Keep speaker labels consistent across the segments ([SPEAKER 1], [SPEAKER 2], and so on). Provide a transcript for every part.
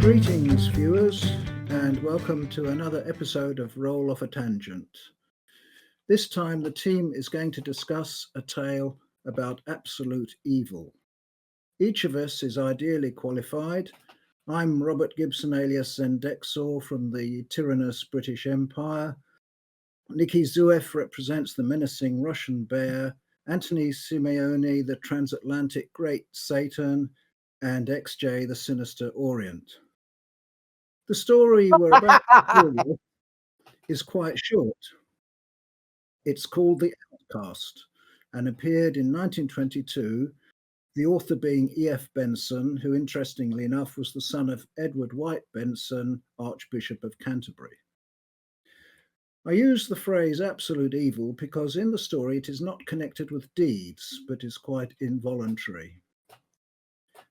[SPEAKER 1] Greetings, viewers, and welcome to another episode of Roll Off a Tangent. This time the team is going to discuss a tale about absolute evil. Each of us is ideally qualified. I'm Robert Gibson alias Zendexor from the tyrannous British Empire. Nikki Zuev represents the menacing Russian bear, Anthony Simeone the transatlantic Great Satan, and XJ the sinister Orient. The story we're about to tell is quite short. It's called The Outcast and appeared in 1922, the author being E F Benson, who interestingly enough was the son of Edward White Benson, Archbishop of Canterbury. I use the phrase absolute evil because in the story it is not connected with deeds, but is quite involuntary.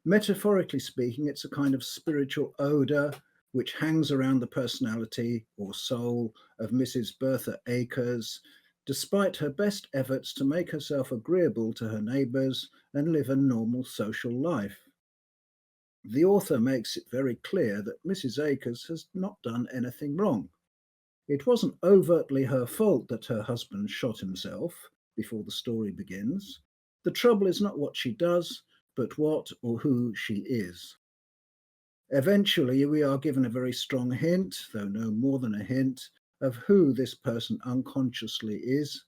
[SPEAKER 1] Metaphorically speaking, it's a kind of spiritual odour which hangs around the personality or soul of Mrs. Bertha Acres, despite her best efforts to make herself agreeable to her neighbours and live a normal social life. The author makes it very clear that Mrs. Acres has not done anything wrong. It wasn't overtly her fault that her husband shot himself before the story begins. The trouble is not what she does, but what or who she is. Eventually, we are given a very strong hint, though no more than a hint, of who this person unconsciously is.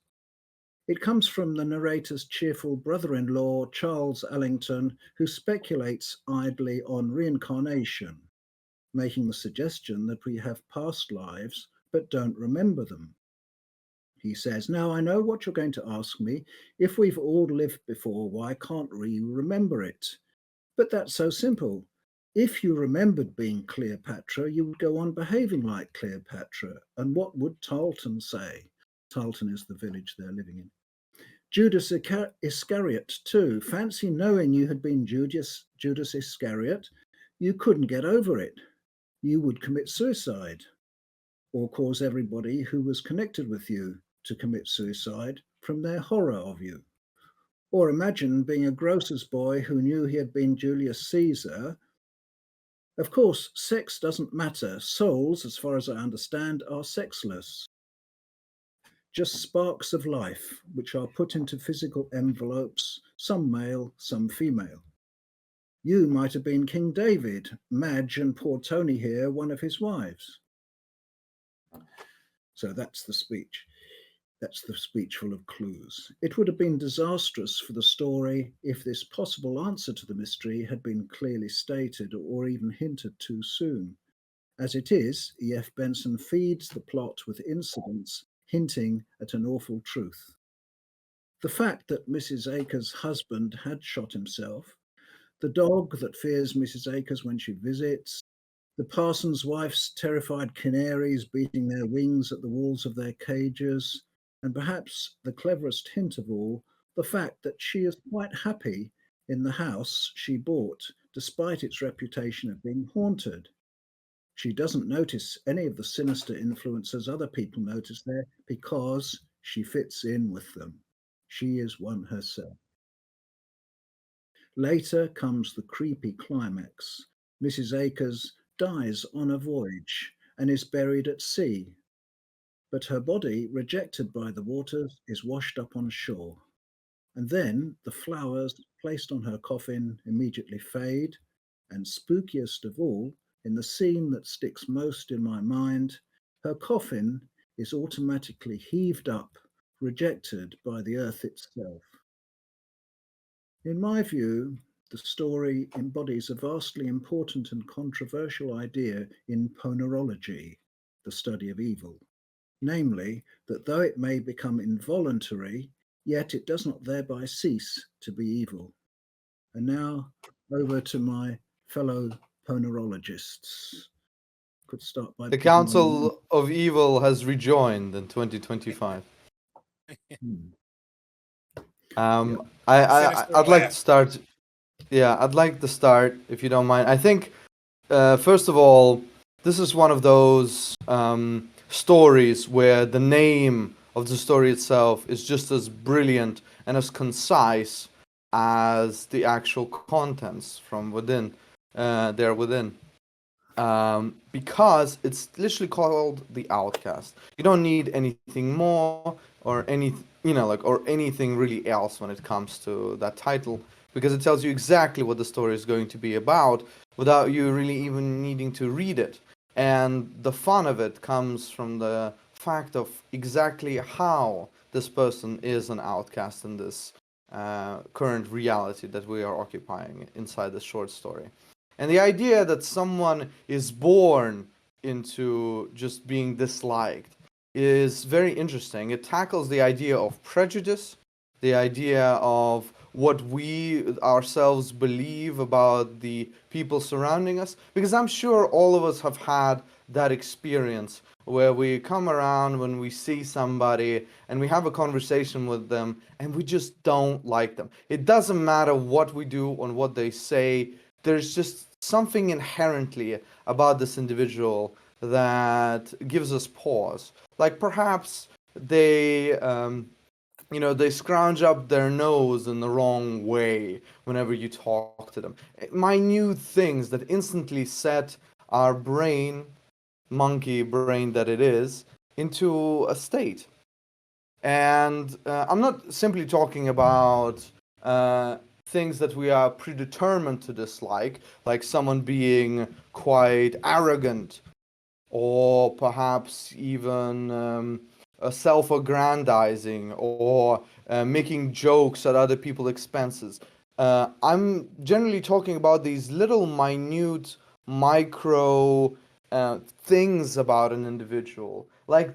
[SPEAKER 1] It comes from the narrator's cheerful brother-in-law, Charles Alington, who speculates idly on reincarnation, making the suggestion that we have past lives but don't remember them. He says, "Now I know what you're going to ask me. If we've all lived before, why can't we remember it? But that's so simple. If you remembered being Cleopatra, you would go on behaving like Cleopatra. And what would Tarleton say?" Tarleton is the village they're living in. Judas Iscariot too. Fancy knowing you had been Judas Iscariot. You couldn't get over it. You would commit suicide or cause everybody who was connected with you to commit suicide from their horror of you. Or imagine being a grocer's boy who knew he had been Julius Caesar. Of course, sex doesn't matter. Souls, as far as I understand, are sexless. Just sparks of life, which are put into physical envelopes, some male, some female. You might have been King David, Madge and poor Tony here, one of his wives. So that's the speech. That's the speech full of clues. It would have been disastrous for the story if this possible answer to the mystery had been clearly stated or even hinted too soon. As it is, E F Benson feeds the plot with incidents hinting at an awful truth. The fact that Mrs. Acres' husband had shot himself, the dog that fears Mrs. Acres when she visits, the parson's wife's terrified canaries beating their wings at the walls of their cages, and perhaps the cleverest hint of all, the fact that she is quite happy in the house she bought, despite its reputation of being haunted. She doesn't notice any of the sinister influences other people notice there because she fits in with them. She is one herself. Later comes the creepy climax. Mrs. Acres dies on a voyage and is buried at sea. But her body, rejected by the waters, is washed up on shore. And then the flowers placed on her coffin immediately fade, and spookiest of all, in the scene that sticks most in my mind, her coffin is automatically heaved up, rejected by the earth itself. In my view, the story embodies a vastly important and controversial idea in ponerology, the study of evil. Namely, that though it may become involuntary, yet it does not thereby cease to be evil. And now over to my fellow ponerologists. Could start by
[SPEAKER 2] The Council of Evil has rejoined in 2025. I'd like to start. Yeah, I'd like to start, if you don't mind. I think, first of all, this is one of those stories where the name of the story itself is just as brilliant and as concise as the actual contents from within. There within. because it's literally called the Outcast. You don't need anything more or or anything really else when it comes to that title, because it tells you exactly what the story is going to be about without you really even needing to read it. And the fun of it comes from the fact of exactly how this person is an outcast in this current reality that we are occupying inside this short story. And the idea that someone is born into just being disliked is very interesting. It tackles the idea of prejudice, the idea of what we ourselves believe about the people surrounding us, because I'm sure all of us have had that experience where we come around when we see somebody and we have a conversation with them and we just don't like them. It doesn't matter what we do or what they say, there's just something inherently about this individual that gives us pause. Like perhaps they scrounge up their nose in the wrong way whenever you talk to them. Minute things that instantly set our brain, monkey brain that it is, into a state. And I'm not simply talking about things that we are predetermined to dislike, like someone being quite arrogant or perhaps even self-aggrandizing or making jokes at other people's expenses. I'm generally talking about these little minute micro things about an individual, like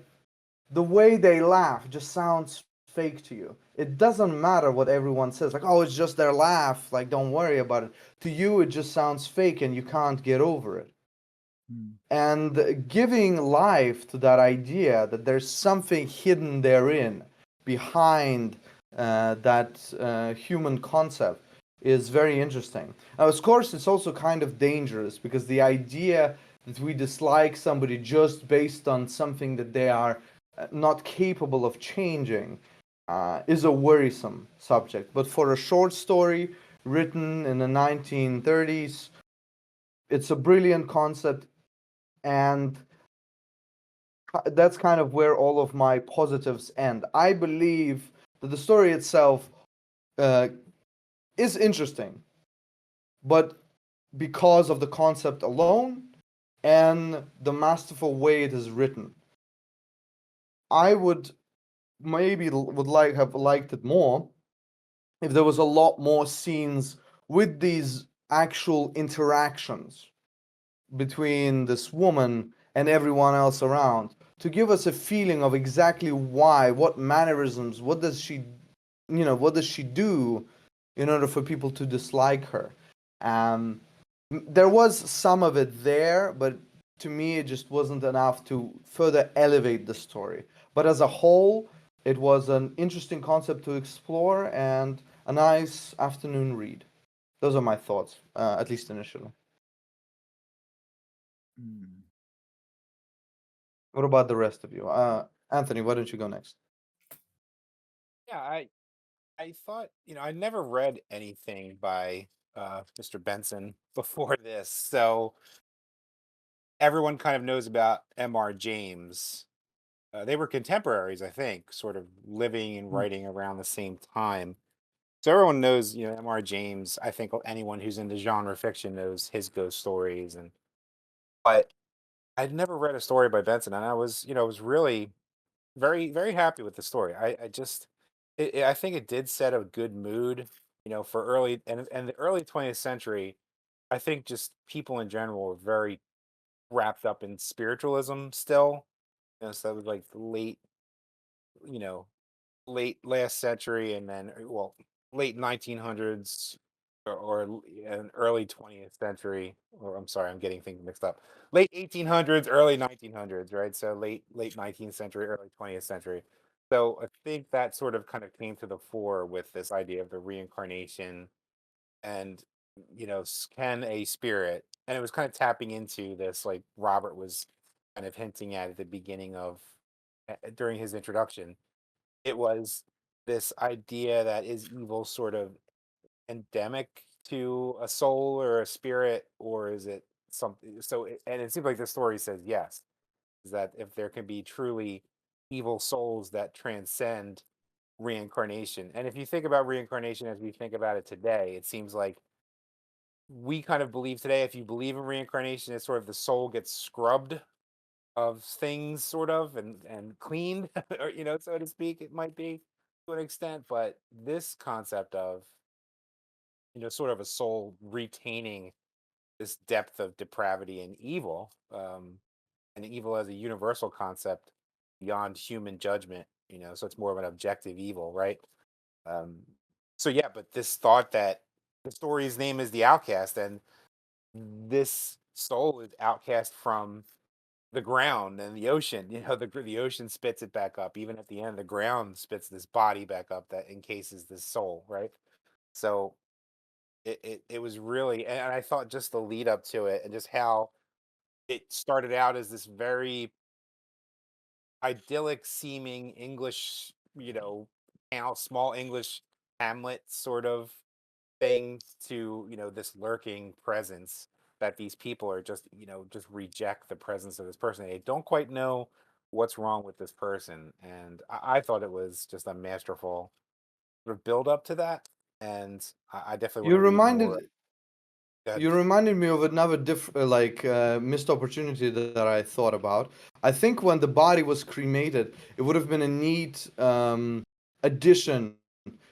[SPEAKER 2] the way they laugh just sounds fake to you. It doesn't matter what everyone says, like, oh, it's just their laugh, like, don't worry about it. To you, it just sounds fake and you can't get over it.
[SPEAKER 1] Mm.
[SPEAKER 2] And giving life to that idea that there's something hidden therein behind that human concept is very interesting. Now, of course, it's also kind of dangerous because the idea that we dislike somebody just based on something that they are not capable of changing is a worrisome subject. But for a short story written in the 1930s, it's a brilliant concept, and that's kind of where all of my positives end. I believe that the story itself uh, is interesting, but because of the concept alone and the masterful way it is written, I would maybe would like have liked it more if there was a lot more scenes with these actual interactions between this woman and everyone else around, to give us a feeling of exactly why, what mannerisms, what does she do in order for people to dislike her. um, there was some of it there, but to me it just wasn't enough to further elevate the story. But as a whole, it was an interesting concept to explore and a nice afternoon read. Those are my thoughts, at least initially.
[SPEAKER 1] Mm.
[SPEAKER 2] What about the rest of you? Anthony, why don't you go next?
[SPEAKER 3] Yeah, I thought, I never read anything by Mr. Benson before this, so everyone kind of knows about M.R. James. They were contemporaries, I think, sort of living and
[SPEAKER 1] Mm.
[SPEAKER 3] writing around the same time. So everyone knows, M.R. James. I think anyone who's into genre fiction knows his ghost stories, and but I'd never read a story by Benson, and I was really very, very happy with the story. I just, I think it did set a good mood, for early and the early 20th century. I think just people in general were very wrapped up in spiritualism still. So that was like the you know, late last century, and then well, late 1900s and early 20th century. Or I'm sorry, I'm getting things mixed up. Late 1800s, early 1900s, right? So late 19th century, early 20th century. So I think that sort of kind of came to the fore with this idea of the reincarnation, and can a spirit, and it was kind of tapping into this, like Robert was kind of hinting at the beginning of during his introduction. It was this idea that is evil sort of endemic to a soul or a spirit, or is it something. So, and it seems like the story says yes, is that if there can be truly evil souls that transcend reincarnation, and if you think about reincarnation as we think about it today, it seems like we kind of believe today, if you believe in reincarnation, it's sort of the soul gets scrubbed of things, sort of, and cleaned, or so to speak, it might be to an extent. But this concept of sort of a soul retaining this depth of depravity and evil, and evil as a universal concept beyond human judgment, so it's more of an objective evil, right? um so yeah, but this thought that the story's name is the Outcast, and this soul is outcast from the ground and the ocean. The ocean spits it back up. Even at the end, the ground spits this body back up that encases this soul, right? So it was really, and I thought just the lead up to it and just how it started out as this very idyllic seeming English, town, small English hamlet sort of thing, to this lurking presence that these people are just reject the presence of this person. They don't quite know what's wrong with this person, and I thought it was just a masterful sort of build up to that. And I definitely want
[SPEAKER 2] You
[SPEAKER 3] to read more.
[SPEAKER 2] reminded
[SPEAKER 3] That
[SPEAKER 2] You reminded me of another missed opportunity that I thought about. I think when the body was cremated, it would have been a neat addition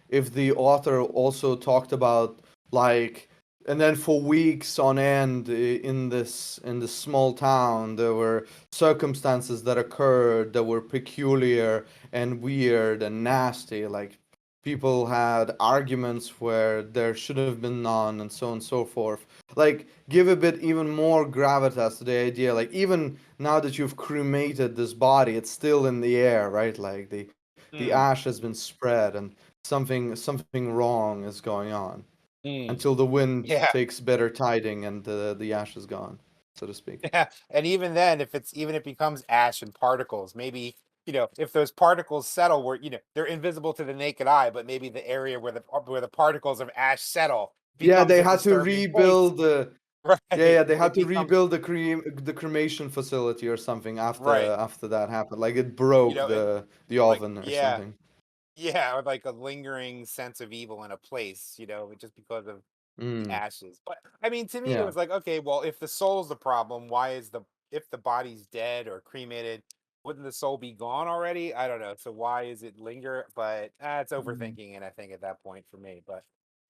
[SPEAKER 2] if the author also talked about, like, and then for weeks on end, in this small town, there were circumstances that occurred that were peculiar and weird and nasty, like people had arguments where there should have been none, and so on and so forth. Like, give a bit even more gravitas to the idea, like, even now that you've cremated this body, it's still in the air, right? Like, the
[SPEAKER 3] mm,
[SPEAKER 2] ash has been spread, and something wrong is going on
[SPEAKER 3] mm,
[SPEAKER 2] until the wind
[SPEAKER 3] yeah.
[SPEAKER 2] takes better tiding and the ash is gone, so to speak.
[SPEAKER 3] Yeah, and even then, if it becomes ash and particles, maybe if those particles settle, where they're invisible to the naked eye, but maybe the area where the particles of ash settle
[SPEAKER 2] Yeah,
[SPEAKER 3] becomes
[SPEAKER 2] they
[SPEAKER 3] a
[SPEAKER 2] had to
[SPEAKER 3] disturbing place,
[SPEAKER 2] rebuild the
[SPEAKER 3] right?
[SPEAKER 2] they had
[SPEAKER 3] It
[SPEAKER 2] to
[SPEAKER 3] becomes
[SPEAKER 2] rebuild the cremation facility or something
[SPEAKER 3] right.
[SPEAKER 2] after that happened. Like, it broke
[SPEAKER 3] It
[SPEAKER 2] the
[SPEAKER 3] like
[SPEAKER 2] oven or
[SPEAKER 3] yeah,
[SPEAKER 2] something.
[SPEAKER 3] yeah, or like a lingering sense of evil in a place, just because of the
[SPEAKER 2] Mm,
[SPEAKER 3] ashes. But I mean, to me, it
[SPEAKER 2] yeah.
[SPEAKER 3] was like, okay, well, if the soul's the problem, why is the if the body's dead or cremated, wouldn't the soul be gone already? I don't know. So why is it linger? But it's
[SPEAKER 2] Mm,
[SPEAKER 3] overthinking, and I think at that point for me. But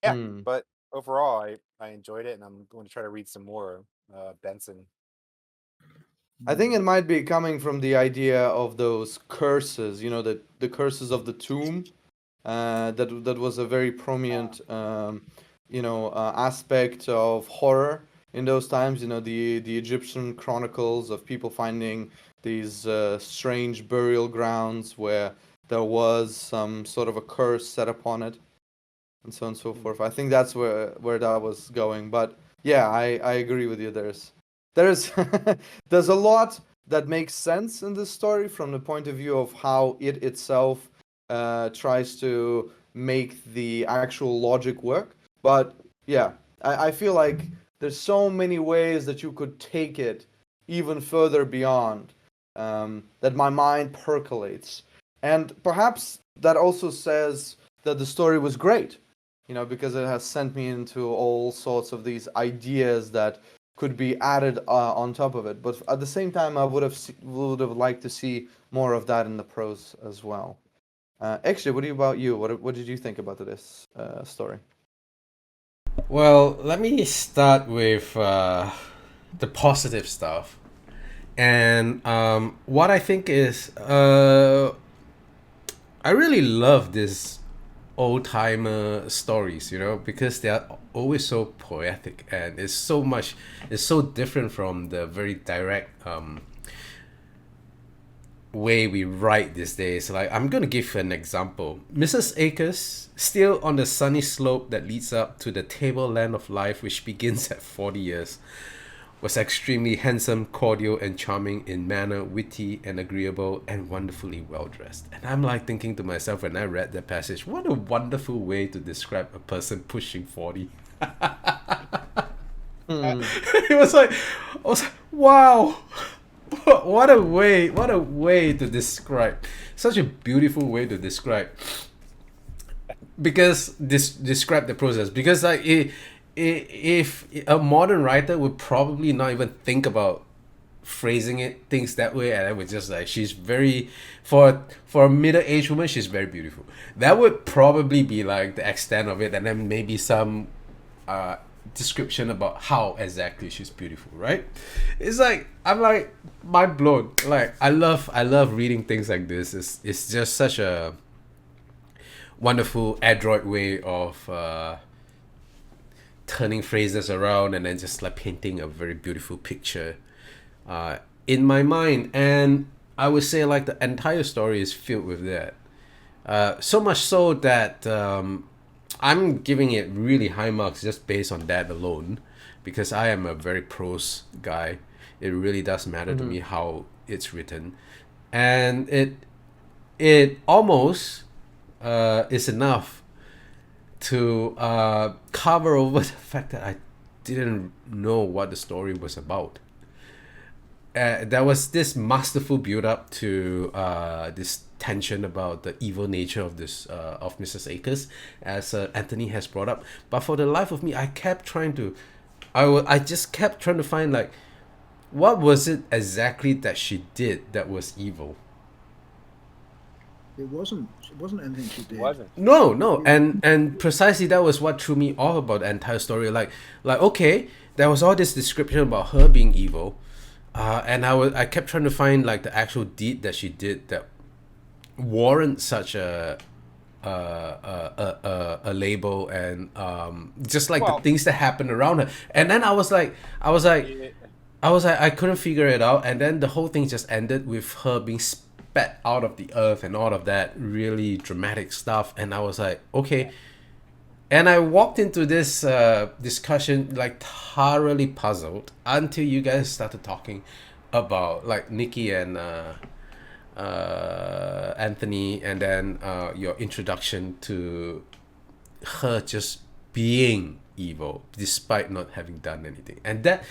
[SPEAKER 3] yeah,
[SPEAKER 2] mm.
[SPEAKER 3] but overall, I enjoyed it, and I'm going to try to read some more Benson.
[SPEAKER 2] I think it might be coming from the idea of those curses, the curses of the tomb. That was a very
[SPEAKER 3] Uh,
[SPEAKER 2] prominent, aspect of horror in those times. The Egyptian chronicles of people finding these strange burial grounds where there was some sort of a curse set upon it, and so on and so
[SPEAKER 3] mm,
[SPEAKER 2] forth. I think that's where that was going. But yeah, I agree with you. There's there's a lot that makes sense in this story from the point of view of how it itself tries to make the actual logic work. But yeah, I feel like there's so many ways that you could take it even further beyond, that my mind percolates. And perhaps that also says that the story was great, because it has sent me into all sorts of these ideas that could be added on top of it. But at the same time, I would have liked to see more of that in the prose as well. Actually, what about you? What did you think about this story?
[SPEAKER 4] Well, let me start with the positive stuff. And what I think is, I really love these old timer stories, because they are always so poetic, and it's so different from the very direct way we write these days. Like, I'm gonna give an example. Mrs. Acres, still on the sunny slope that leads up to the tableland of life, which begins at 40 years, was extremely handsome, cordial, and charming in manner, witty and agreeable, and wonderfully well dressed. And I'm like thinking to myself when I read that passage, what a wonderful way to describe a person pushing 40.
[SPEAKER 2] Hmm.
[SPEAKER 4] It was like, I was like, wow, what a way to describe, such a beautiful way to describe, because this describe the process, because like if a modern writer would probably not even think about phrasing it things that way, and I was just like, she's very, for a middle-aged woman, she's very beautiful. That would probably be like the extent of it, and then maybe some description about how exactly she's beautiful, right? It's like, I'm like mind blown. Like I love reading things like this. It's just such a wonderful adroit way of turning phrases around and then just like painting a very beautiful picture in my mind. And I would say like the entire story is filled with that. So much so that I'm giving it really high marks just based on that alone, because I am a very prose guy. It really does matter to me how it's written, and it almost is enough to cover over the fact that I didn't know what the story was about. There was this masterful build up to this tension about the evil nature of this of Mrs. Acres, as Anthony has brought up. But for the life of me, I kept trying to, I just kept trying to find like, what was it exactly that she did that was evil?
[SPEAKER 1] It wasn't anything she did.
[SPEAKER 3] Wasn't.
[SPEAKER 4] No, and precisely that was what threw me off about the entire story. Like okay, there was all this description about her being evil, and I kept trying to find like the actual deed that she did that warrant such a label, and just like
[SPEAKER 3] Well-
[SPEAKER 4] the things that happened around her. And then I was like, I couldn't figure it out, and then the whole thing just ended with her being spat out of the earth and all of that really dramatic stuff. And I was like, okay. And I walked into this discussion like thoroughly puzzled until you guys started talking about like Nikki and Anthony, and then your introduction to her just being evil despite not having done anything. And that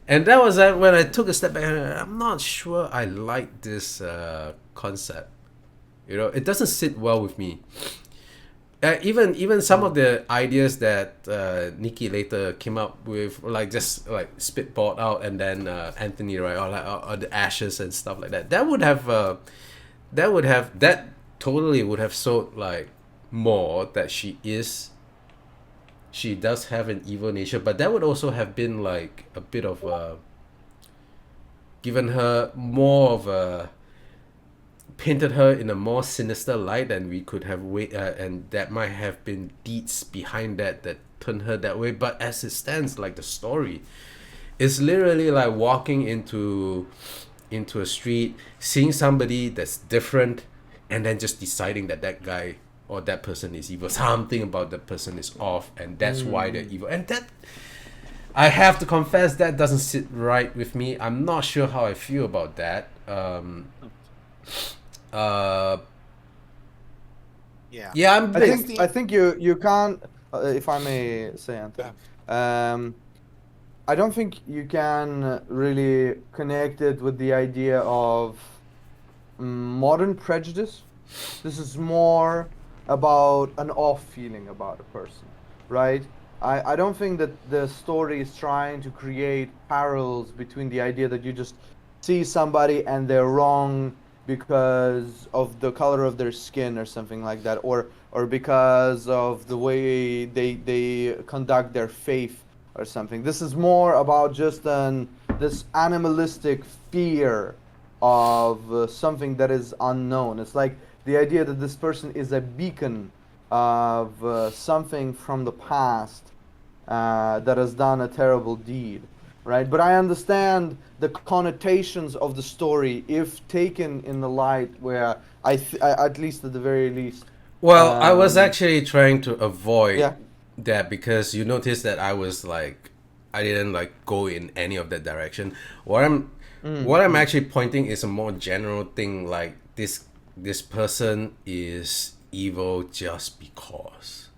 [SPEAKER 4] was when I took a step back, and I'm not sure I like this concept. You know, it doesn't sit well with me. Even some of the ideas that Nikki later came up with, like just like spitballed out, and then Anthony, right, or the ashes and stuff like that. That totally would have sold like more that she does have an evil nature, but that would also have been like a bit of given her more of a, painted her in a more sinister light, and we could have and that might have been deeds behind that turned her that way. But as it stands, like the story is literally like walking into a street, seeing somebody that's different, and then just deciding that guy or that person is evil. Something about that person is off, and that's why they're evil. And that, I have to confess, that doesn't sit right with me. I'm not sure how I feel about that.
[SPEAKER 3] Yeah.
[SPEAKER 4] I'm
[SPEAKER 2] I
[SPEAKER 4] big.
[SPEAKER 2] think you can't, if I may say, Anthony. I don't think you can really connect it with the idea of modern prejudice. This is more about an off feeling about a person, right? I don't think that the story is trying to create parallels between the idea that you just see somebody and they're wrong because of the color of their skin or something like that, or because of the way they conduct their faith or something. This is more about just this animalistic fear of something that is unknown. It's like the idea that this person is a beacon of something from the past that has done a terrible deed, right? But I understand the connotations of the story if taken in the light where at least at the very least.
[SPEAKER 4] Well, I was actually trying to avoid
[SPEAKER 2] Yeah.
[SPEAKER 4] that, because you noticed that I was like, I didn't like go in any of that direction. What I'm actually pointing is a more general thing, like this person is evil just because.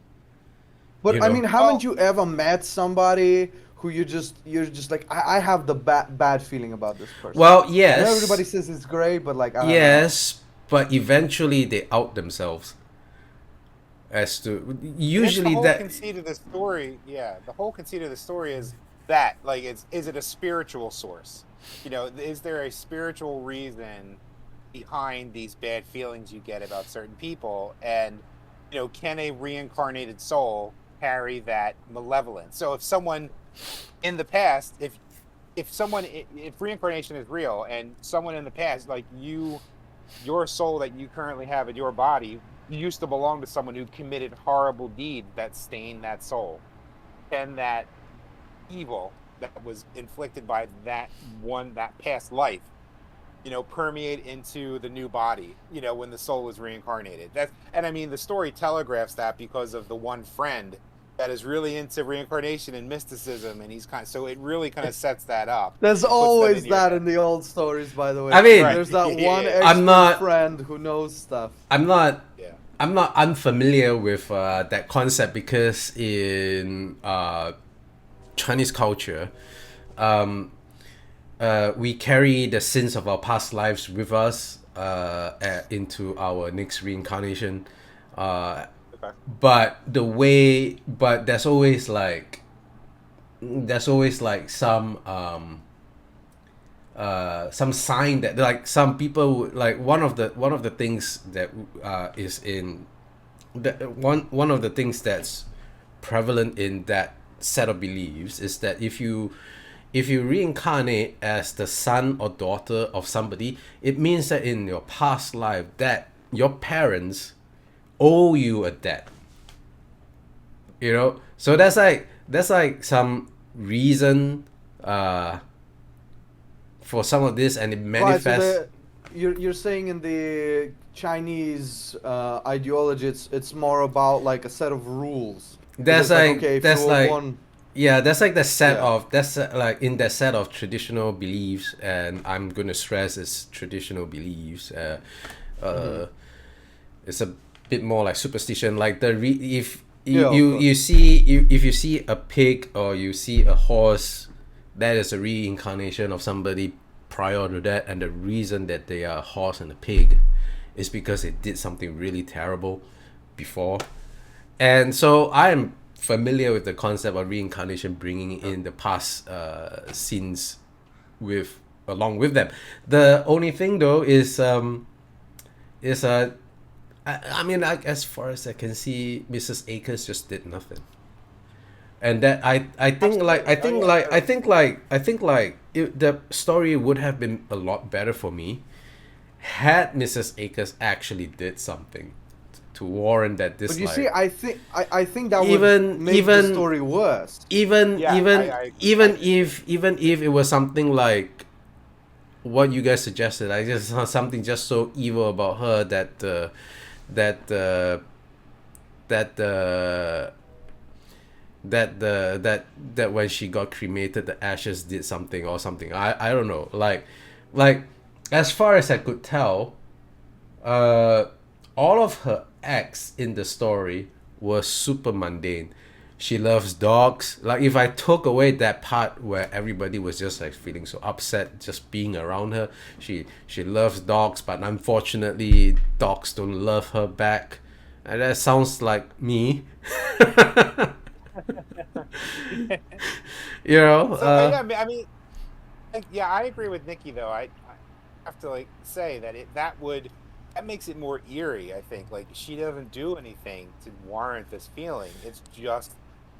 [SPEAKER 2] But
[SPEAKER 4] You
[SPEAKER 2] I
[SPEAKER 4] know?
[SPEAKER 2] mean, haven't you ever met somebody who you're just like, I have the bad feeling about this person.
[SPEAKER 4] Well,
[SPEAKER 2] I know
[SPEAKER 4] yes.
[SPEAKER 2] everybody says it's great, but like, I don't know.
[SPEAKER 4] Yes, but eventually they out themselves. As to
[SPEAKER 3] That's the
[SPEAKER 4] usually
[SPEAKER 3] whole
[SPEAKER 4] that
[SPEAKER 3] conceit of the story. Yeah, the whole conceit of the story is that, like, is it a spiritual source? You know, is there a spiritual reason behind these bad feelings you get about certain people? And, you know, can a reincarnated soul carry that malevolence? So if someone in the past, if reincarnation is real and someone in the past, like your soul that you currently have in your body used to belong to someone who committed horrible deeds that stain that soul, can that evil that was inflicted by that past life, you know, permeate into the new body, you know, when the soul is reincarnated? And I mean, the story telegraphs that because of the one friend that is really into reincarnation and mysticism, and so it really kind of sets that up.
[SPEAKER 2] There's
[SPEAKER 3] Puts them
[SPEAKER 2] always
[SPEAKER 3] in your
[SPEAKER 2] that
[SPEAKER 3] head.
[SPEAKER 2] in the old stories, by the way.
[SPEAKER 4] I mean,
[SPEAKER 2] there's that one
[SPEAKER 3] Yeah.
[SPEAKER 2] expert
[SPEAKER 4] I'm not-
[SPEAKER 2] friend who knows stuff.
[SPEAKER 4] I'm not
[SPEAKER 3] Yeah.
[SPEAKER 4] I'm not unfamiliar with that concept because in Chinese culture, we carry the sins of our past lives with us into our next reincarnation.
[SPEAKER 3] Okay.
[SPEAKER 4] But there's always like some sign that, like, some people like one of the things that is in one of the things that's prevalent in that set of beliefs is that if you reincarnate as the son or daughter of somebody, it means that in your past life that your parents owe you a debt. You know, so that's like some reason for some of this, and it manifests.
[SPEAKER 2] Right, so you're saying in the Chinese ideology, it's more about like a set of rules.
[SPEAKER 4] That's
[SPEAKER 2] It's
[SPEAKER 4] like
[SPEAKER 2] okay, if
[SPEAKER 4] that's
[SPEAKER 2] you were
[SPEAKER 4] like
[SPEAKER 2] born-
[SPEAKER 4] yeah, that's like the set
[SPEAKER 2] Yeah.
[SPEAKER 4] of that's like in that set of traditional beliefs, and I'm gonna stress it's traditional beliefs. It's a bit more like superstition, like if
[SPEAKER 2] Yeah, of
[SPEAKER 4] you
[SPEAKER 2] course.
[SPEAKER 4] if you see a pig or you see a horse, that is a reincarnation of somebody prior to that, and the reason that they are a horse and a pig is because they did something really terrible before. And so I am familiar with the concept of reincarnation bringing in the past sins along with them. The only thing though is I mean, like, as far as I can see, Mrs. Acres just did nothing, and that I think the story would have been a lot better for me had Mrs. Acres actually did something to warrant that this.
[SPEAKER 2] But you
[SPEAKER 4] like,
[SPEAKER 2] see, I think that
[SPEAKER 4] Even-
[SPEAKER 2] would make
[SPEAKER 4] even-
[SPEAKER 2] the story worse.
[SPEAKER 4] even
[SPEAKER 3] Yeah, I
[SPEAKER 4] even if it was something like what you guys suggested, I just saw something just so evil about her that when she got cremated, the ashes did something or something. I don't know. Like as far as I could tell, all of her acts in the story were super mundane. She loves dogs. Like, if I took away that part where everybody was just like feeling so upset just being around her, she loves dogs, but unfortunately dogs don't love her back. And that sounds like me. You know,
[SPEAKER 3] So, yeah, I mean, yeah, I agree with Nikki though. I have to like say that that makes it more eerie. I think, like, she doesn't do anything to warrant this feeling. It's just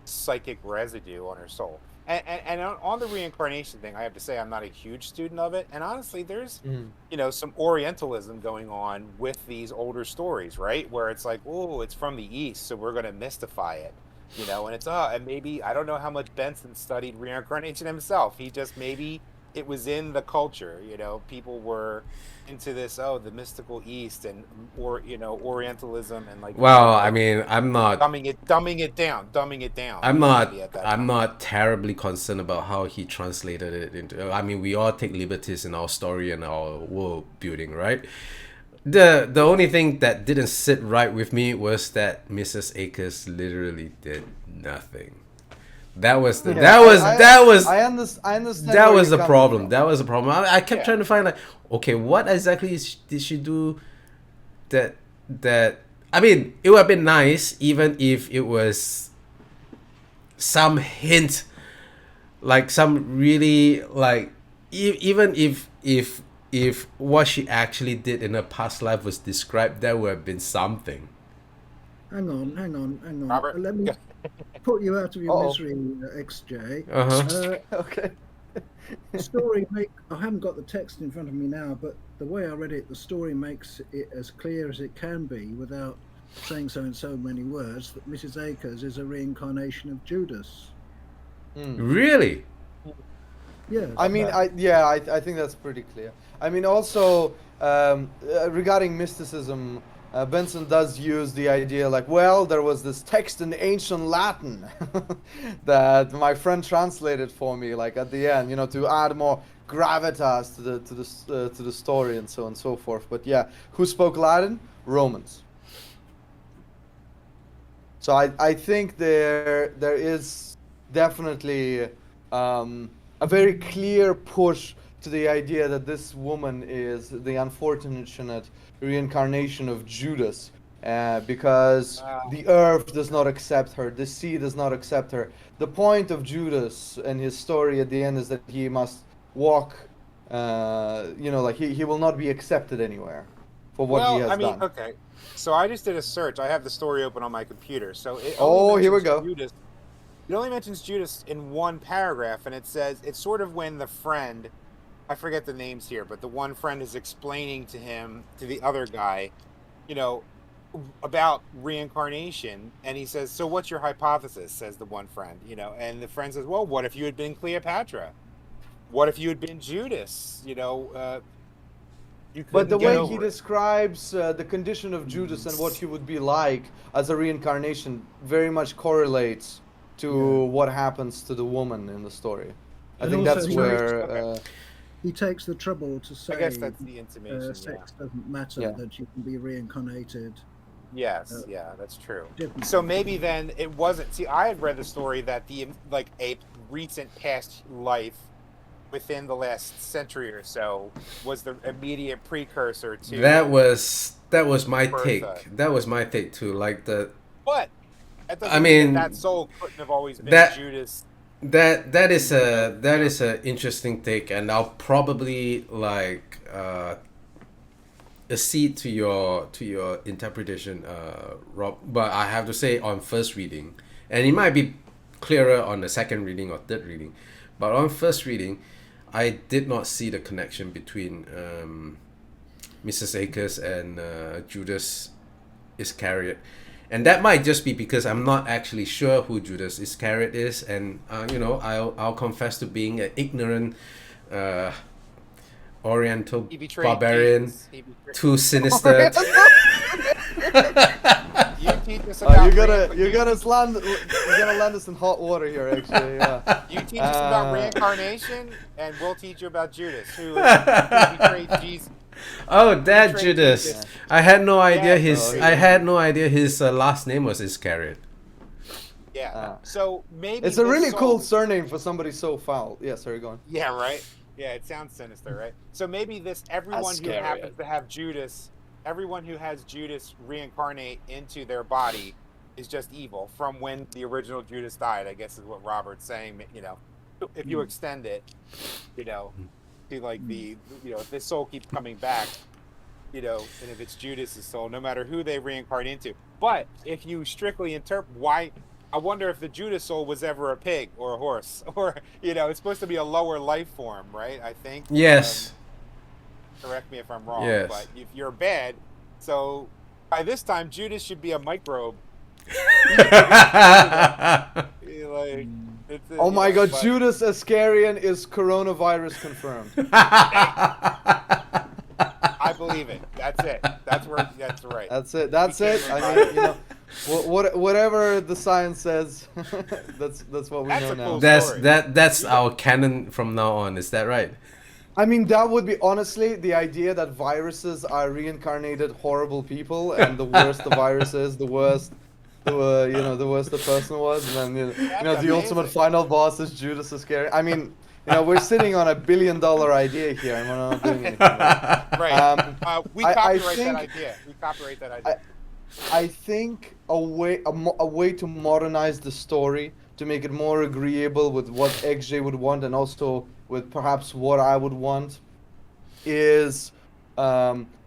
[SPEAKER 3] psychic residue on her soul. And on the reincarnation thing, I have to say I'm not a huge student of it. And honestly, there's you know, some Orientalism going on with these older stories, right? Where it's like, oh, it's from the East, so we're going to mystify it. You know, and and maybe, I don't know how much Benson studied reincarnation himself. He just, maybe it was in the culture, you know, people were into this, the mystical East, and, or, you know, Orientalism, and like,
[SPEAKER 4] well, I mean, I'm not
[SPEAKER 3] dumbing it down.
[SPEAKER 4] I'm
[SPEAKER 3] you know,
[SPEAKER 4] not
[SPEAKER 3] maybe at that
[SPEAKER 4] I'm
[SPEAKER 3] time.
[SPEAKER 4] not terribly concerned about how he translated it into. I mean, we all take liberties in our story and our world building, right? The only thing that didn't sit right with me was that Mrs. Acres literally did nothing. That was the
[SPEAKER 2] Yeah,
[SPEAKER 4] that was that was
[SPEAKER 2] I understand
[SPEAKER 4] that
[SPEAKER 2] where
[SPEAKER 4] was
[SPEAKER 2] you're
[SPEAKER 4] the
[SPEAKER 2] coming
[SPEAKER 4] problem.
[SPEAKER 2] from.
[SPEAKER 4] That was the problem. I kept
[SPEAKER 3] Yeah.
[SPEAKER 4] trying to find like, okay, what exactly did she do that I mean, it would have been nice even if it was some hint, like some really like even if what she actually did in her past life was described, that would have been something.
[SPEAKER 1] Hang on.
[SPEAKER 3] Robert?
[SPEAKER 1] Let me put you out of your
[SPEAKER 2] Uh-oh.
[SPEAKER 1] misery, XJ.
[SPEAKER 4] Uh-huh.
[SPEAKER 2] Okay.
[SPEAKER 1] The story I haven't got the text in front of me now, but the way I read it, the story makes it as clear as it can be without saying so in so many words, that Mrs. Acres is a reincarnation of Judas.
[SPEAKER 4] Really?
[SPEAKER 1] Yeah.
[SPEAKER 2] I mean, I think that's pretty clear. I mean, also regarding mysticism, Benson does use the idea like, well, there was this text in ancient Latin that my friend translated for me, like at the end, to add more gravitas to the story and so on and so forth. But yeah, who spoke Latin? Romans. So I think there is definitely a very clear push to the idea that this woman is the unfortunate reincarnation of Judas, because the earth does not accept her, the sea does not accept her. The point of Judas and his story at the end is that he must walk, like he will not be accepted anywhere for what he has done.
[SPEAKER 3] Okay. So I just did a search. I have the story open on my computer. So it
[SPEAKER 2] here we go.
[SPEAKER 3] Judas. It only mentions Judas in one paragraph, and it says it's sort of when the friend, I forget the names here, but the one friend is explaining to the other guy, about reincarnation, and he says, "So what's your hypothesis?" says the one friend, and the friend says, "Well, what if you had been Cleopatra? What if you had been Judas?
[SPEAKER 2] But the way he describes the condition of Judas and what he would be like as a reincarnation very much correlates to what happens to the woman in the story. I
[SPEAKER 1] And
[SPEAKER 2] think
[SPEAKER 1] also
[SPEAKER 2] that's
[SPEAKER 1] he
[SPEAKER 2] where...
[SPEAKER 1] he takes the trouble to say
[SPEAKER 3] I guess that's the intimation.
[SPEAKER 1] sex doesn't matter,
[SPEAKER 2] Yeah.
[SPEAKER 1] that you can be reincarnated.
[SPEAKER 3] Yes, yeah, that's true.
[SPEAKER 1] Different.
[SPEAKER 3] So maybe then it wasn't. See, I had read the story that a recent past life within the last century or so was the immediate precursor to
[SPEAKER 4] That was my
[SPEAKER 3] Bertha.
[SPEAKER 4] take. That was my take too. Like
[SPEAKER 3] But that doesn't
[SPEAKER 4] I
[SPEAKER 3] mean
[SPEAKER 4] mean,
[SPEAKER 3] that soul couldn't have always been
[SPEAKER 4] that-
[SPEAKER 3] Judas.
[SPEAKER 4] that is a interesting take, and I'll probably accede to your interpretation, Rob. But I have to say, on first reading, and it might be clearer on the second reading or third reading, but on first reading, I did not see the connection between Mrs. Acres and Judas Iscariot. And that might just be because I'm not actually sure who Judas Iscariot is, and I'll confess to being an ignorant Oriental
[SPEAKER 3] He betrayed
[SPEAKER 4] barbarian,
[SPEAKER 3] Jesus. He betrayed-
[SPEAKER 4] too sinister.
[SPEAKER 3] You teach us about
[SPEAKER 2] you're gonna land us in hot water here, actually. Yeah.
[SPEAKER 3] You teach us about reincarnation, and we'll teach you about Judas, who betrayed Jesus.
[SPEAKER 4] Oh, that
[SPEAKER 3] Betrayed
[SPEAKER 4] Judas!
[SPEAKER 3] Jesus.
[SPEAKER 4] I had no idea
[SPEAKER 3] Yeah.
[SPEAKER 4] his last name was Iscariot.
[SPEAKER 3] Yeah. So maybe
[SPEAKER 2] It's a
[SPEAKER 3] this
[SPEAKER 2] really cool
[SPEAKER 3] soul-
[SPEAKER 2] surname for somebody so foul. Yeah, sorry, go on.
[SPEAKER 3] Yeah, right. Yeah, it sounds sinister, right? So maybe everyone who
[SPEAKER 5] scary.
[SPEAKER 3] happens to have Judas, everyone who has Judas reincarnate into their body is just evil from when the original Judas died, I guess is what Robert's saying, if you extend it, to like if this soul keeps coming back, and if it's Judas's soul, no matter who they reincarnate into. But if you strictly interpret I wonder if the Judas soul was ever a pig or a horse, or it's supposed to be a lower life form, right? I think.
[SPEAKER 4] Yes.
[SPEAKER 3] Correct me if I'm wrong,
[SPEAKER 4] Yes.
[SPEAKER 3] but if you're bad, so by this time Judas should be a microbe.
[SPEAKER 2] Oh my God, Judas Iscariot is coronavirus confirmed.
[SPEAKER 3] I believe it. That's it. That's right.
[SPEAKER 2] That's it. That's it. I mean, whatever the science says, that's what we
[SPEAKER 3] That's
[SPEAKER 2] know
[SPEAKER 3] a
[SPEAKER 2] now.
[SPEAKER 3] cool story.
[SPEAKER 4] That's our canon from now on. Is that right?
[SPEAKER 2] I mean, that would be honestly the idea that viruses are reincarnated horrible people, and the worse the virus is, the worse the worse the person was, and then
[SPEAKER 3] That's
[SPEAKER 2] the ultimate
[SPEAKER 3] amazing.
[SPEAKER 2] final boss is Judas Iscariot. I mean, we're sitting on $1 billion idea here, and we're not doing anything with it.
[SPEAKER 3] Right. We
[SPEAKER 2] I
[SPEAKER 3] copyright
[SPEAKER 2] think-
[SPEAKER 3] that idea. We copyright that idea.
[SPEAKER 2] I think a way to modernize the story, to make it more agreeable with what XJ would want, and also with perhaps what I would want, is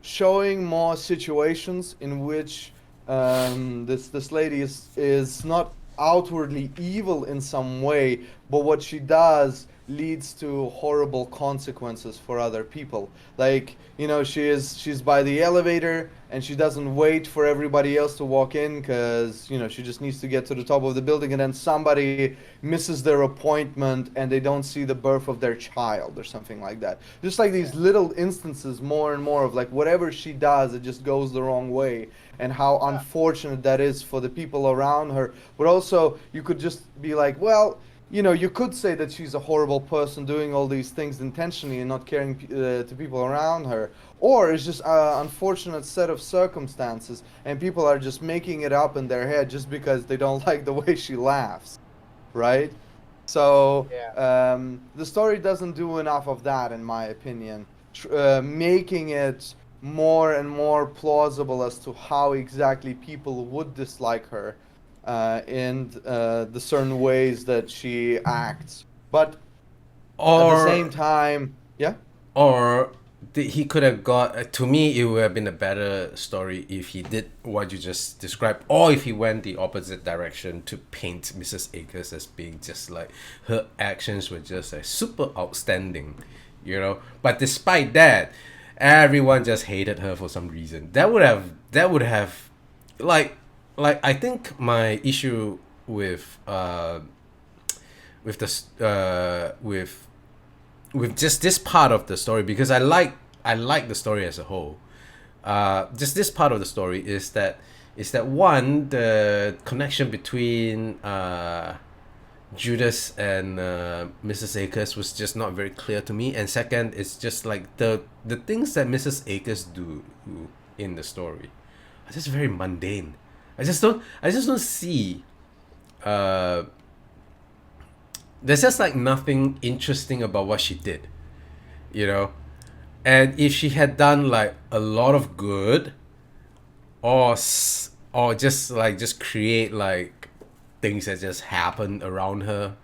[SPEAKER 2] showing more situations in which this lady is not outwardly evil in some way, but what she does leads to horrible consequences for other people. Like, she's by the elevator and she doesn't wait for everybody else to walk in because she just needs to get to the top of the building, and then somebody misses their appointment and they don't see the birth of their child or something like that. Just like these little instances, more and more of like whatever she does, it just goes the wrong way, and how unfortunate that is for the people around her. But also you could just be like, well, you could say that she's a horrible person doing all these things intentionally and not caring to people around her. Or it's just an unfortunate set of circumstances and people are just making it up in their head just because they don't like the way she laughs, right? So the story doesn't do enough of that, in my opinion, making it more and more plausible as to how exactly people would dislike her in the certain ways that she acts. But at the same time,
[SPEAKER 4] Or he could have got. To me, it would have been a better story if he did what you just described, or if he went the opposite direction to paint Mrs. Acres as being just like her actions were just like super outstanding, But despite that, everyone just hated her for some reason. That would have, like I think my issue with just this part of the story, because I like the story as a whole. Just this part of the story is that one, the connection between Judas and Mrs. Acres was just not very clear to me, and second, it's just like the things that Mrs. Acres do in the story are just very mundane. I just don't see. There's just like nothing interesting about what she did, And if she had done like a lot of good, or just create like things that just happen around her,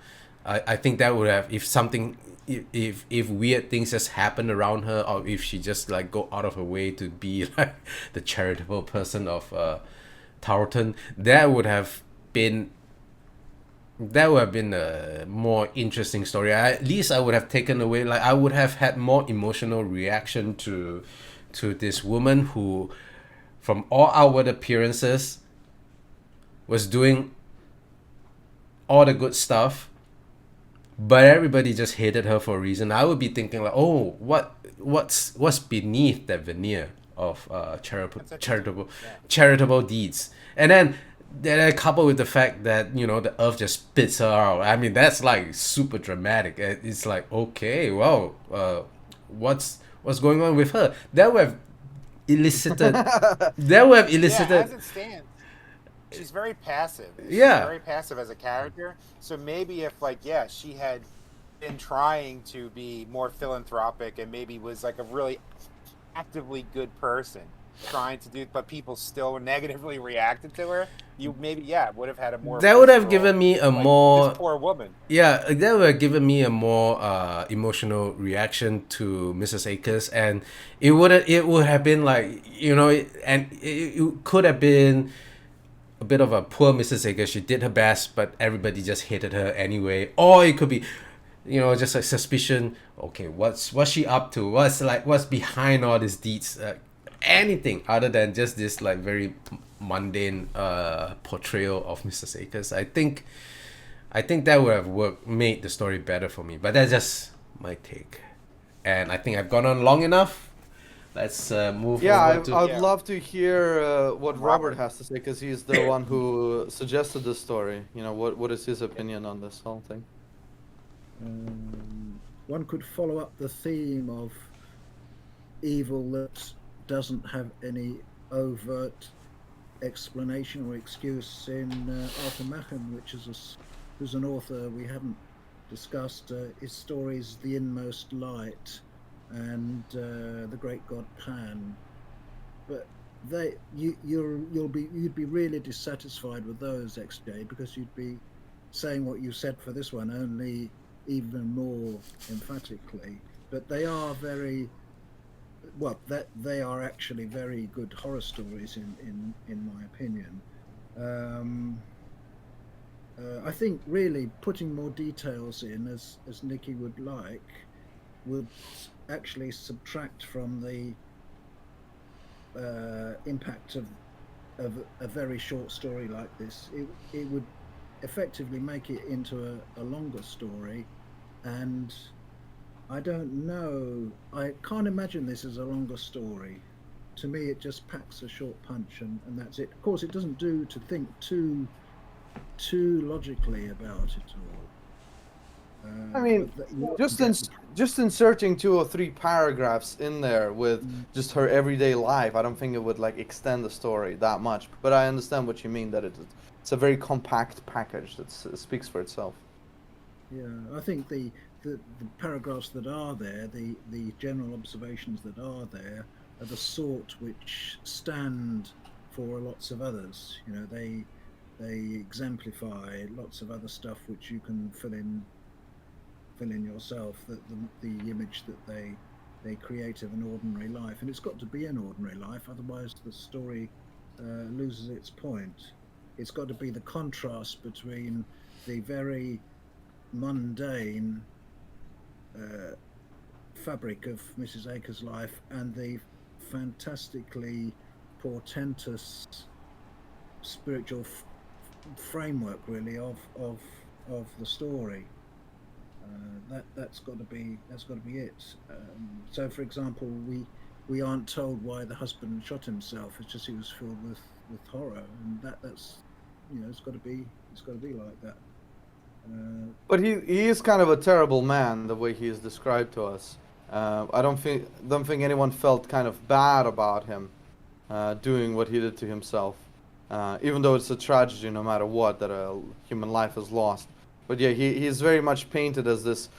[SPEAKER 4] I think that would have, if weird things just happen around her, or if she just like go out of her way to be like the charitable person of Tarleton, that would have been a more interesting story. At least I would have taken away, like I would have had more emotional reaction to this woman who, from all outward appearances, was doing all the good stuff, but everybody just hated her for a reason. I would be thinking like, oh, what's beneath that veneer of charitable deeds, and then coupled with the fact that the earth just spits her out. I mean, that's like super dramatic. It's like, okay, well, what's going on with her? That would have elicited.
[SPEAKER 3] Yeah, as it stands, she's very passive. She's very passive as a character. So maybe if she had been trying to be more philanthropic and maybe was like a really actively good person trying to do, but people still negatively reacted to her, you maybe would have had a more.
[SPEAKER 4] That would have given me a more.
[SPEAKER 3] This poor woman.
[SPEAKER 4] Yeah, that would have given me a more emotional reaction to Mrs. Acres, and it would have been like, it could have been a bit of a poor Mrs. Acres. She did her best, but everybody just hated her anyway. Or it could be, just like suspicion. Okay, what's she up to? What's behind all these deeds? Anything other than just this like very mundane portrayal of Mrs. Acres. I think that would have made the story better for me. But that's just my take, and I think I've gone on long enough. Let's move.
[SPEAKER 2] I'd love to hear what Robert has to say, because he's the one who suggested this story. What is his opinion on this whole thing?
[SPEAKER 1] One could follow up the theme of evil that doesn't have any overt explanation or excuse in Arthur Machen, which is who's an author we haven't discussed. His stories, The Inmost Light and The Great God Pan, but you'd be really dissatisfied with those, XJ, because you'd be saying what you said for this one, only even more emphatically. But they are they are actually very good horror stories in my opinion. I think really putting more details in, as Nikki would like, would actually subtract from the impact of a very short story like this. It would effectively make it into a longer story, and I don't know, I can't imagine this as a longer story. To me, it just packs a short punch, and that's it. Of course, it doesn't do to think too logically about it all.
[SPEAKER 2] I mean, just inserting 2 or 3 paragraphs in there with just her everyday life, I don't think it would like extend the story that much. But I understand what you mean, that it's a very compact package that speaks for itself.
[SPEAKER 1] Yeah, I think the paragraphs that are there, the general observations that are there, are the sort which stand for lots of others. You know, they exemplify lots of other stuff which you can fill in yourself. That the image that they create of an ordinary life, and it's got to be an ordinary life, otherwise the story loses its point. It's got to be the contrast between the very mundane fabric of Mrs. Acres' life and the fantastically portentous spiritual framework, really, of the story. That's got to be it. So, for example, we aren't told why the husband shot himself. It's just he was filled with horror, and that's it's got to be like that.
[SPEAKER 2] But he is kind of a terrible man, the way he is described to us. I don't think anyone felt kind of bad about him doing what he did to himself, even though it's a tragedy no matter what that a human life is lost. But yeah, he is very much painted as this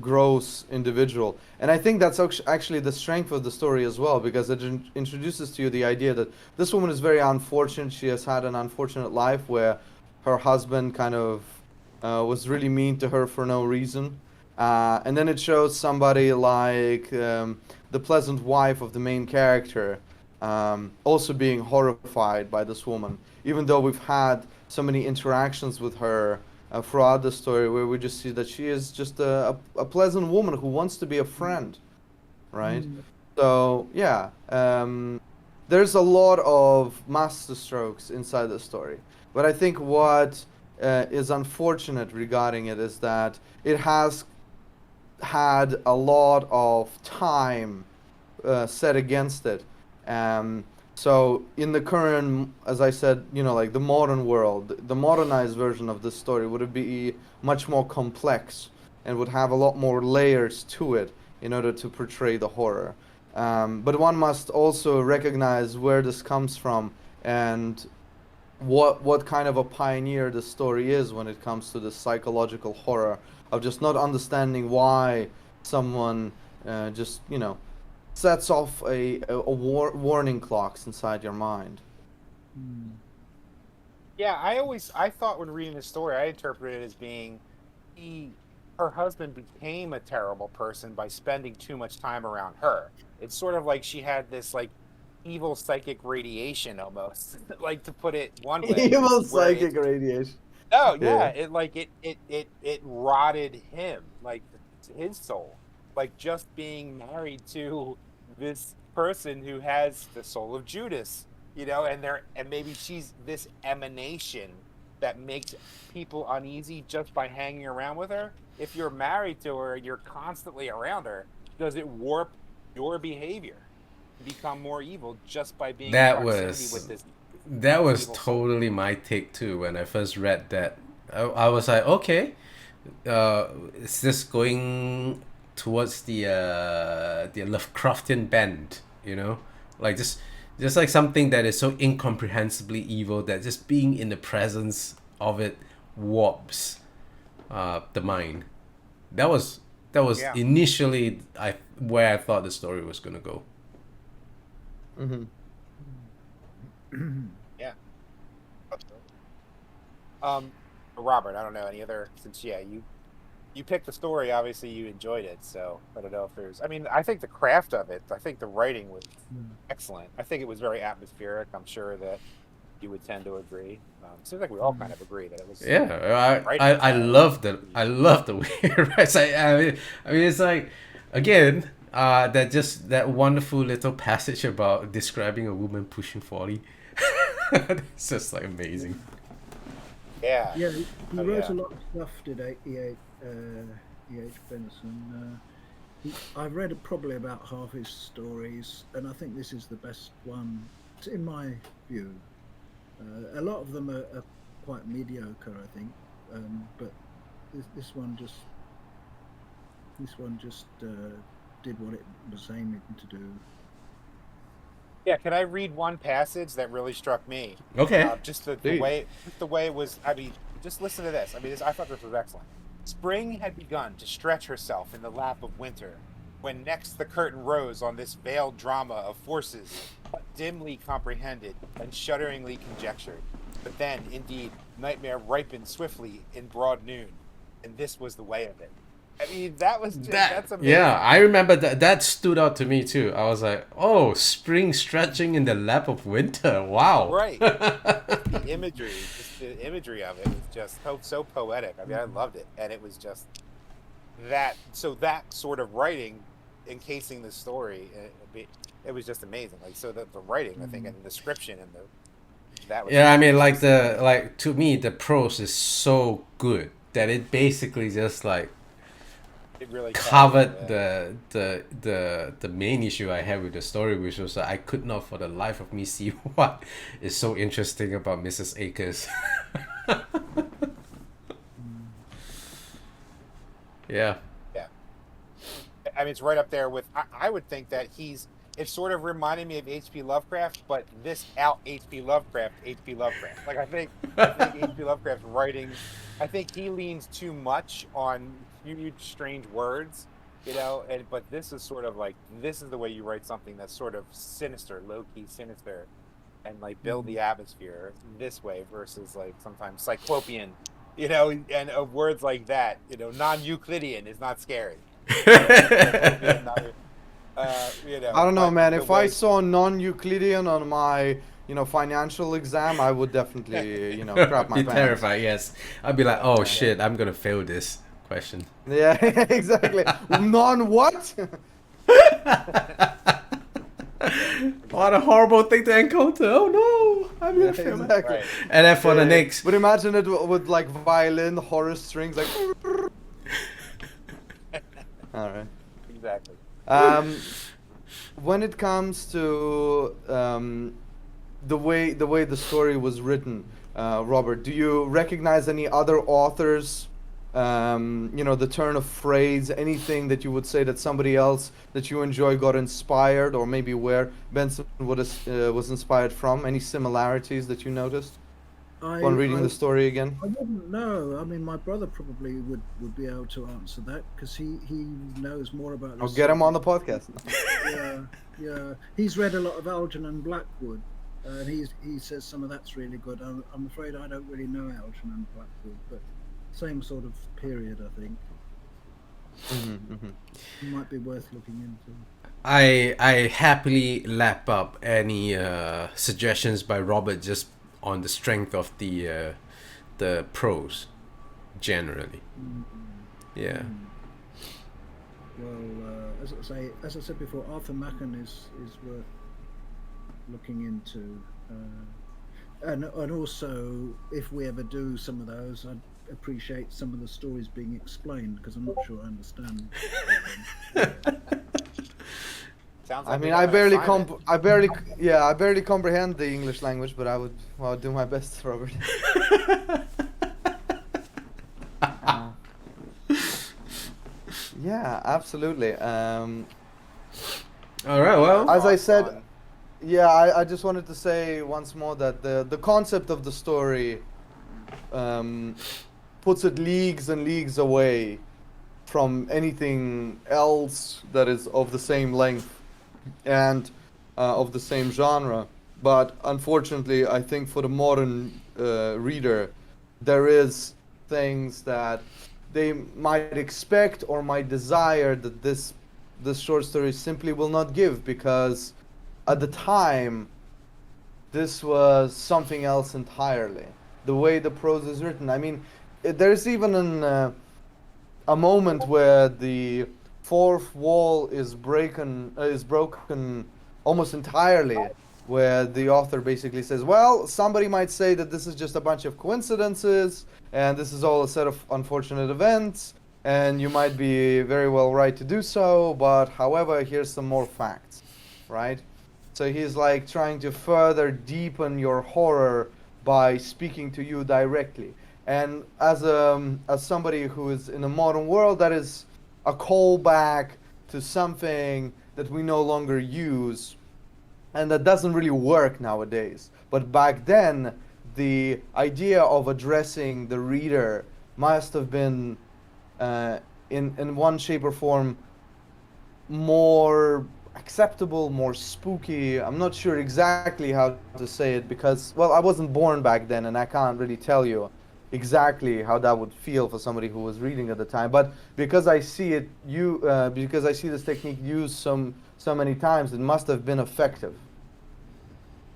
[SPEAKER 2] gross individual, and I think that's actually the strength of the story as well, because it introduces to you the idea that this woman is very unfortunate. She has had an unfortunate life where her husband kind of was really mean to her for no reason. And then it shows somebody like the pleasant wife of the main character also being horrified by this woman, even though we've had so many interactions with her throughout the story where we just see that she is just a pleasant woman who wants to be a friend, right? So yeah, there's a lot of masterstrokes inside the story, but I think what is unfortunate regarding it is that it has had a lot of time set against it. So in the current, as I said, like the modern world, the modernized version of this story would be much more complex and would have a lot more layers to it in order to portray the horror. But one must also recognize where this comes from and what kind of a pioneer the story is when it comes to the psychological horror of just not understanding why someone just sets off a warning clocks inside your mind.
[SPEAKER 3] Yeah, I thought when reading the story, I interpreted it as being her husband became a terrible person by spending too much time around her. It's sort of like she had this like evil psychic radiation almost, like, to put it one way.
[SPEAKER 2] Evil psychic radiation.
[SPEAKER 3] Oh yeah, it rotted him, like his soul, like just being married to this person who has the soul of Judas, and maybe she's this emanation that makes people uneasy just by hanging around with her. If you're married to her, you're constantly around her. Does it warp your behavior to become more evil just by being in proximity with this?
[SPEAKER 4] That was totally my take too when I first read that. I was like, okay, is this going towards the Lovecraftian bend? Like just Just like something that is so incomprehensibly evil that just being in the presence of it warps the mind. That was
[SPEAKER 3] Yeah.
[SPEAKER 4] initially where I thought the story was gonna go.
[SPEAKER 2] Mm-hmm.
[SPEAKER 3] Yeah. Robert, I don't know any other, since you picked the story, obviously you enjoyed it, so I don't know if there's, I mean, I think the craft of it, I think the writing was excellent. I think it was very atmospheric. I'm sure that you would tend to agree. Seems like we all kind of agree that it was.
[SPEAKER 4] Yeah,
[SPEAKER 3] writing
[SPEAKER 4] I
[SPEAKER 3] style
[SPEAKER 4] love
[SPEAKER 3] was
[SPEAKER 4] I love the way it writes. I mean, it's like, again, that wonderful little passage about describing a woman pushing 40. It's just like amazing.
[SPEAKER 3] Yeah.
[SPEAKER 1] Yeah, he
[SPEAKER 3] Oh,
[SPEAKER 1] wrote
[SPEAKER 3] yeah.
[SPEAKER 1] a lot of stuff, did E H Benson. I've read probably about half his stories, and I think this is the best one, in my view. A lot of them are quite mediocre, I think, but this one just did what it was aiming to do.
[SPEAKER 3] Yeah, can I read one passage that really struck me?
[SPEAKER 4] Okay.
[SPEAKER 3] Just the
[SPEAKER 2] Please.
[SPEAKER 3] way it was. I mean, just listen to this. I mean, I thought this was excellent. Spring had begun to stretch herself in the lap of winter, when next the curtain rose on this veiled drama of forces, dimly comprehended and shudderingly conjectured. But then, indeed, nightmare ripened swiftly in broad noon, and this was the way of it. I mean, that was just, that's amazing.
[SPEAKER 4] Yeah, I remember that stood out to me too. I was like, oh, spring stretching in the lap of winter. Wow.
[SPEAKER 3] Right. The imagery of it was just so poetic. I mean, I loved it, and it was just that. So that sort of writing, encasing the story, it was just amazing. Like, so the writing, I think, and the description and that was.
[SPEAKER 4] Yeah, I mean, like to me, the prose is so good that it basically just like
[SPEAKER 3] It really
[SPEAKER 4] covered
[SPEAKER 3] carried
[SPEAKER 4] the main issue I had with the story, which was that I could not for the life of me see what is so interesting about Mrs. Acres. Yeah.
[SPEAKER 3] Yeah. I mean, it's right up there with. I would think that it sort of reminded me of H.P. Lovecraft, but this out H.P. Lovecraft. Like I think H.P. Lovecraft's writing. I think he leans too much on huge, strange words, but this is sort of like, this is the way you write something that's sort of sinister, low key sinister, and like build the atmosphere this way versus like sometimes cyclopean, and of words like that, non-Euclidean is not scary.
[SPEAKER 2] I don't know, man. If I saw non-Euclidean on my, financial exam, I would definitely, crap my
[SPEAKER 4] be
[SPEAKER 2] pants.
[SPEAKER 4] terrified. Yes, I'd be like, oh shit, I'm gonna fail this question.
[SPEAKER 2] Yeah, exactly. Non what?
[SPEAKER 4] What a horrible thing to encounter. Oh no, I'm gonna fail.
[SPEAKER 2] Exactly.
[SPEAKER 3] Right.
[SPEAKER 4] And then for the next,
[SPEAKER 2] But imagine it with like violin, horror strings, like. All right.
[SPEAKER 3] Exactly.
[SPEAKER 2] When it comes to the way the story was written, Robert, do you recognize any other authors? The turn of phrase, anything that you would say that somebody else that you enjoy got inspired, or maybe where Benson was inspired from? Any similarities that you noticed when reading the story again?
[SPEAKER 1] I wouldn't know. I mean, my brother probably would be able to answer that because he knows more about this.
[SPEAKER 2] I'll get him on the podcast.
[SPEAKER 1] Yeah. He's read a lot of Algernon Blackwood, and he says some of that's really good. I'm afraid I don't really know Algernon Blackwood, but same sort of period, I think. It might be worth looking into.
[SPEAKER 4] I happily lap up any suggestions by Robert just on the strength of the prose, generally. Yeah.
[SPEAKER 1] Well, as I said before, Arthur Machen is worth looking into, and also if we ever do some of those, I'd appreciate some of the stories being explained because I'm not sure I understand.
[SPEAKER 3] Sounds
[SPEAKER 2] I
[SPEAKER 3] like
[SPEAKER 2] mean,
[SPEAKER 3] we
[SPEAKER 2] I
[SPEAKER 3] have an
[SPEAKER 2] barely
[SPEAKER 3] assignment.
[SPEAKER 2] I barely comprehend the English language, but I'll do my best, Robert. Yeah, absolutely.
[SPEAKER 4] All right. Well,
[SPEAKER 2] As I said, Yeah, I just wanted to say once more that the concept of the story puts it leagues and leagues away from anything else that is of the same length and of the same genre. But unfortunately, I think for the modern reader, there is things that they might expect or might desire that this short story simply will not give, because at the time this was something else entirely. The way the prose is written, I mean, there's even a moment where the fourth wall is broken almost entirely, where the author basically says, well, somebody might say that this is just a bunch of coincidences and this is all a set of unfortunate events, and you might be very well right to do so, but however, here's some more facts, right? So he's like trying to further deepen your horror by speaking to you directly. And as somebody who is in a modern world, that is a callback to something that we no longer use, and that doesn't really work nowadays. But back then, the idea of addressing the reader must have been, in one shape or form, more acceptable, more spooky. I'm not sure exactly how to say it, because, well, I wasn't born back then and I can't really tell you exactly how that would feel for somebody who was reading at the time. But because I see it, because I see this technique used so many times, it must have been effective.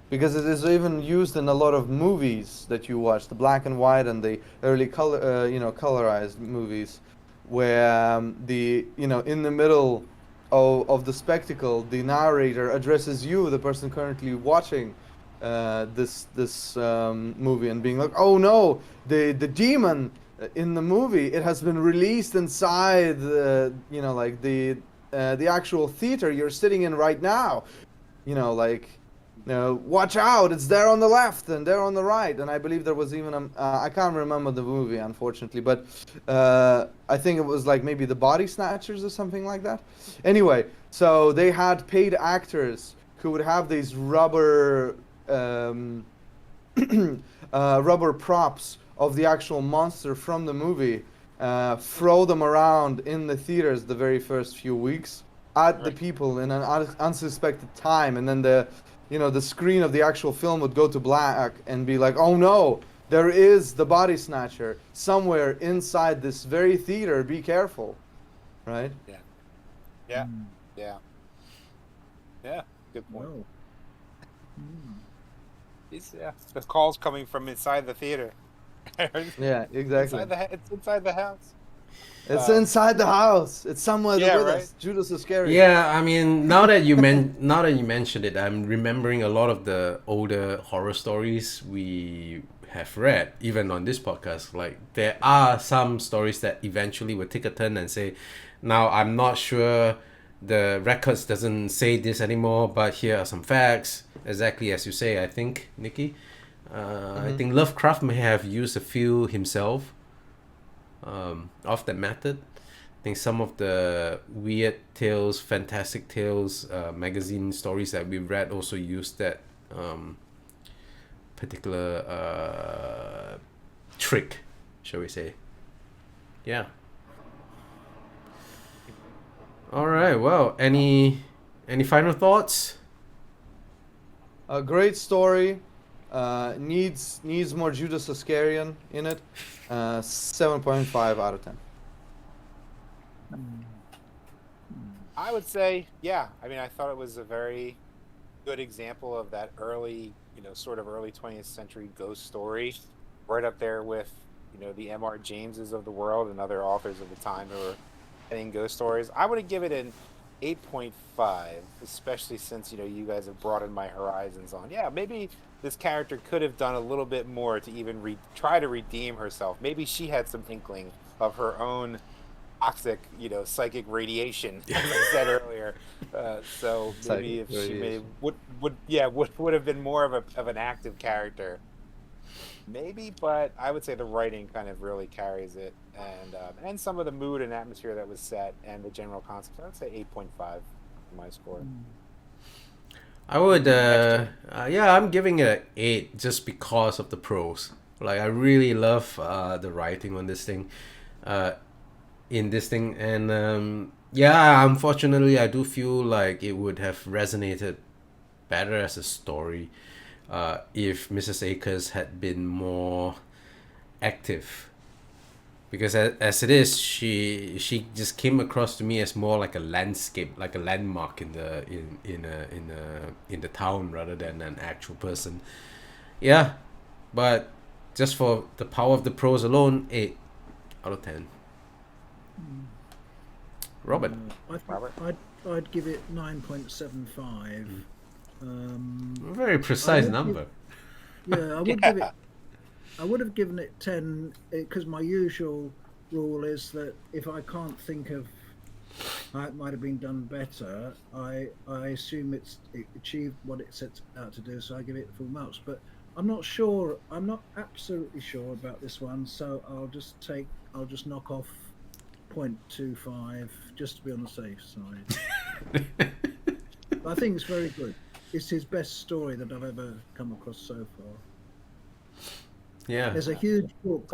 [SPEAKER 2] Because it is even used in a lot of movies that you watch, the black and white and the early colorized movies, where in the middle of the spectacle, the narrator addresses you, the person currently watching this movie, and being like, "Oh no, the demon in the movie, it has been released inside the actual theater you're sitting in right now. Watch out, it's there on the left and there on the right." And I believe there was even I can't remember the movie, unfortunately, but I think it was like maybe The Body Snatchers or something like that. Anyway, so they had paid actors who would have these rubber rubber props of the actual monster from the movie, throw them around in the theaters the very first few weeks at the people in an unsuspected time, and then the screen of the actual film would go to black and be like, "Oh no, there is the body snatcher somewhere inside this very theater, be careful." Right?
[SPEAKER 3] Yeah. Good point.
[SPEAKER 1] Well,
[SPEAKER 3] The call's coming from inside the theater.
[SPEAKER 2] Yeah, exactly.
[SPEAKER 3] It's inside the house.
[SPEAKER 2] It's inside the house. It's somewhere with
[SPEAKER 3] right?
[SPEAKER 2] us. Judas Iscariot.
[SPEAKER 4] Yeah, I mean, now that you mentioned it, I'm remembering a lot of the older horror stories we have read, even on this podcast. Like, there are some stories that eventually will take a turn and say, "Now I'm not sure the records doesn't say this anymore, but here are some facts." Exactly as you say, I think, Nikki. I think Lovecraft may have used a few himself of that method. I think some of the Weird Tales, Fantastic Tales magazine stories that we read also used that particular trick, shall we say. Yeah. All right, well, any final thoughts?
[SPEAKER 2] A great story. Needs more Judas Iscariot in it. 7.5 out of 10.
[SPEAKER 3] I would say, yeah. I mean, I thought it was a very good example of that early, sort of early 20th century ghost story, right up there with, the M.R. Jameses of the world and other authors of the time who were writing ghost stories. I would give it an 8.5, especially since, you guys have broadened my horizons on, maybe this character could have done a little bit more to even try to redeem herself. Maybe she had some inkling of her own toxic, psychic radiation, as I said earlier. So maybe if she would have been more of an active character. Maybe, but I would say the writing kind of really carries it, and some of the mood and atmosphere that was set and the general concept. I would say 8.5 for my score.
[SPEAKER 4] I would, yeah, I'm giving it an 8 just because of the prose. Like, I really love the writing on this thing, in this thing, and yeah, unfortunately, I do feel like it would have resonated better as a story if Mrs. Acres had been more active. Because as it is, she just came across to me as more like a landscape, like a landmark in the town rather than an actual person. Yeah, but just for the power of the prose alone, 8 out of 10. Robert.
[SPEAKER 3] Robert?
[SPEAKER 1] I'd give it 9.75.
[SPEAKER 4] A very precise
[SPEAKER 1] would
[SPEAKER 4] number.
[SPEAKER 1] Yeah, I would give it. I would have given it 10 because my usual rule is that if I can't think of how it might have been done better, I assume it achieved what it sets out to do, so I give it full marks. But I'm not sure. I'm not absolutely sure about this one, so I'll just knock off 0.25 just to be on the safe side. I think it's very good. It's his best story that I've ever come across so far.
[SPEAKER 4] Yeah.
[SPEAKER 1] There's a huge book,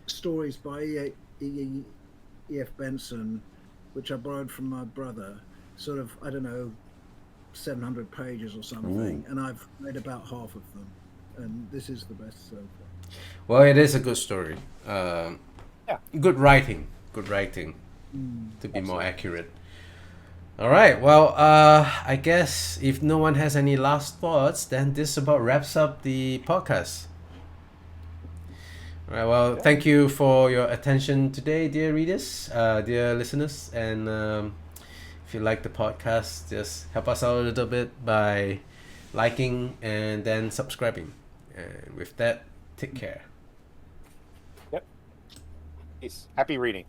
[SPEAKER 1] stories by E F Benson, which I borrowed from my brother. Sort of, I don't know, 700 pages or something, and I've read about half of them, and this is the best so far.
[SPEAKER 4] Well, it is a good story.
[SPEAKER 3] Yeah.
[SPEAKER 4] Good writing. Good writing. To be more accurate. All right. Well, I guess if no one has any last thoughts, then this about wraps up the podcast. All right. Well, thank you for your attention today, dear readers, dear listeners, and if you like the podcast, just help us out a little bit by liking and then subscribing. And with that, take care.
[SPEAKER 3] Yep. Peace. Happy reading.